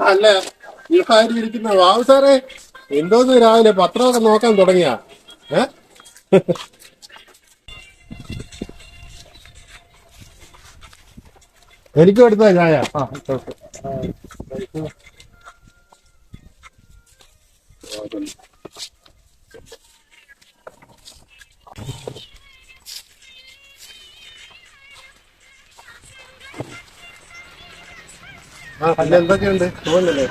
അല്ല ഇരിക്കുന്ന വാവ് സാറേ, എന്തോന്ന് രാവിലെ പത്രമൊക്കെ നോക്കാൻ തുടങ്ങിയാ? ഏ എനിക്കും എടുത്താ ചായ. പിന്നെ എന്തൊക്കെയുണ്ട്? തോന്നുന്നില്ലേ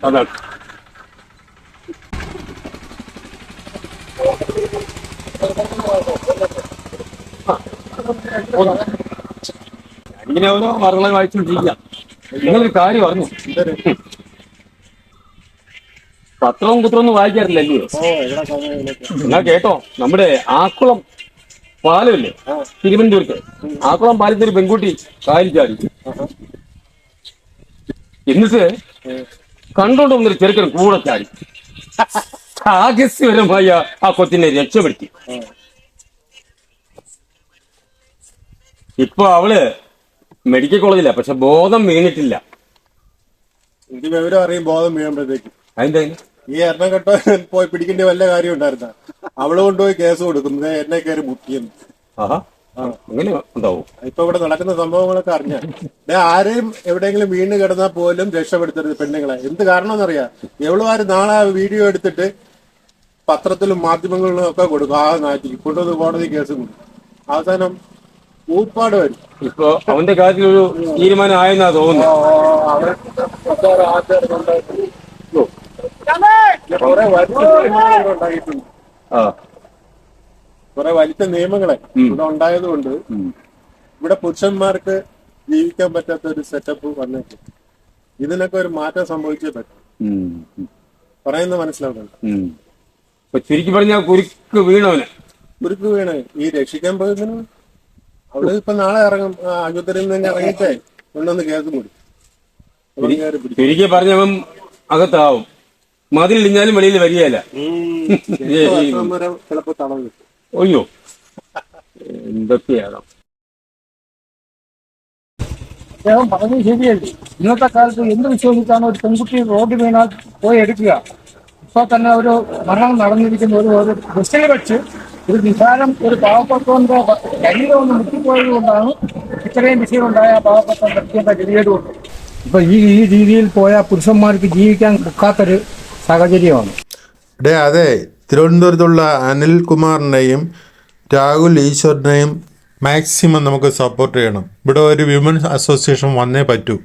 അതാണ് ഇങ്ങനെ ഓരോ വാർത്തകൾ വായിച്ചുകൊണ്ടിരിക്കുക. നിങ്ങളൊരു കാര്യം അറിഞ്ഞു? പത്രവും കുത്രമൊന്നും വായിക്കാറില്ലല്ലോ. എന്നാ കേട്ടോ, നമ്മുടെ ആക്കുളം പാലമില്ലേ തിരുവനന്തപുരത്ത്, ആക്കുളം പാലത്തിൽ ഒരു പെൺകുട്ടി കായൽ ചാടി. എന്നിട്ട് കണ്ടോണ്ട് വന്നൊരു ചെറുക്കൻ കൂടെ ചാടി ആകസ്യപരമായ ആ കൊച്ചിനെ രക്ഷപ്പെടുത്തി. ഇപ്പൊ അവള് മെഡിക്കൽ കോളേജില, പക്ഷെ ബോധം വീണിട്ടില്ല. എനിക്ക് വിവരം അറിയും ബോധം വീഴുമ്പോഴത്തേക്ക്. അതിന്റെ ഈ എറണാകുളം പോയി പിടിക്കേണ്ട വല്ല കാര്യം ഉണ്ടായിരുന്ന? അവള് കൊണ്ടുപോയി കേസ് കൊടുക്കുന്നത് എന്നെ കയറി മുക്കിയെന്ന്. അങ്ങനെ ഉണ്ടാവും. ഇപ്പൊ ഇവിടെ നടക്കുന്ന സംഭവങ്ങളൊക്കെ അറിഞ്ഞ ആരെയും എവിടെയെങ്കിലും വീണ് കിടന്നാൽ പോലും രക്ഷപ്പെടുത്തരുത് പെണ്ണുങ്ങളെ. എന്ത് കാരണം എന്നറിയാം? എവളുമാര് നാളെ വീഡിയോ എടുത്തിട്ട് പത്രത്തിലും മാധ്യമങ്ങളിലും ഒക്കെ കൊടുക്കും. ആ നാട്ടി കൊണ്ടുവന്ന് കോടതി കേസും കൊടുക്കും. അവസാനം ഊപ്പാട് വരും. ഇപ്പൊ അവന്റെ കാര്യത്തിൽ ഒരു തീരുമാനം ആയെന്നാ തോന്നുന്നു. കുറെ വലിച്ച നിയമങ്ങളെ ഇവിടെ ഉണ്ടായതുകൊണ്ട് ഇവിടെ പുരുഷന്മാർക്ക് ജീവിക്കാൻ പറ്റാത്ത ഒരു സെറ്റപ്പ് വന്നേക്കും. ഇതിനൊക്കെ ഒരു മാറ്റം സംഭവിച്ചേ പറ്റും. പറയുന്നത് മനസ്സിലാവുന്നുണ്ട്. ചുരുക്കി പറഞ്ഞാൽ കുരുക്ക് വീണവന്. കുരുക്ക് വീണ് ഈ രക്ഷിക്കാൻ പോയതിന് അവിടെ ഇപ്പൊ നാളെ ഇറങ്ങും. ആശുപത്രിയിൽ നിന്ന് ഇറങ്ങിയിട്ടേ കൊണ്ടൊന്ന് കേസ് കൂടി. ചുരുക്കി പറഞ്ഞവൻ അകത്താവും. മതിലിടിഞ്ഞാലും വെളിയിൽ വരികയല്ല. ചിലപ്പോ തടവ് കിട്ടും. ഒയ്യോ, എന്തൊക്കെയാണ് അദ്ദേഹം പറഞ്ഞത് ശരിയല്ലേ? ഇന്നത്തെ കാലത്ത് എന്ത് വിശ്വസിച്ചാണ് ഒരു പെൺകുട്ടി റോഡ് വീണാൽ പോയി എടുക്കുക? ഇപ്പൊ തന്നെ ഒരു മരണം നടന്നിരിക്കുന്ന ഒരു ബസ്സിൽ വെച്ച് ഒരു നിസാരം ഒരു പാവപ്പെട്ടവന്റെ ശരീരം ഒന്ന് മുട്ടിപ്പോയത് കൊണ്ടാണ് ഇത്രയും വിഷയമുണ്ടായ പാവപ്പെട്ട വ്യക്തിയുടെ ഗതികേടുകൊണ്ട്. ഇപ്പൊ ഈ രീതിയിൽ പോയാൽ പുരുഷന്മാർക്ക് ജീവിക്കാൻ ഒക്കാത്തൊരു സാഹചര്യമാണ്. അതെ, തിരുവനന്തപുരത്തുള്ള അനിൽകുമാറിനെയും രാഹുൽ ഈശ്വറിനെയും മാക്സിമം നമുക്ക് സപ്പോർട്ട് ചെയ്യണം. ഇവിടെ ഒരു വിമൻസ് അസോസിയേഷൻ വന്നേ പറ്റൂ.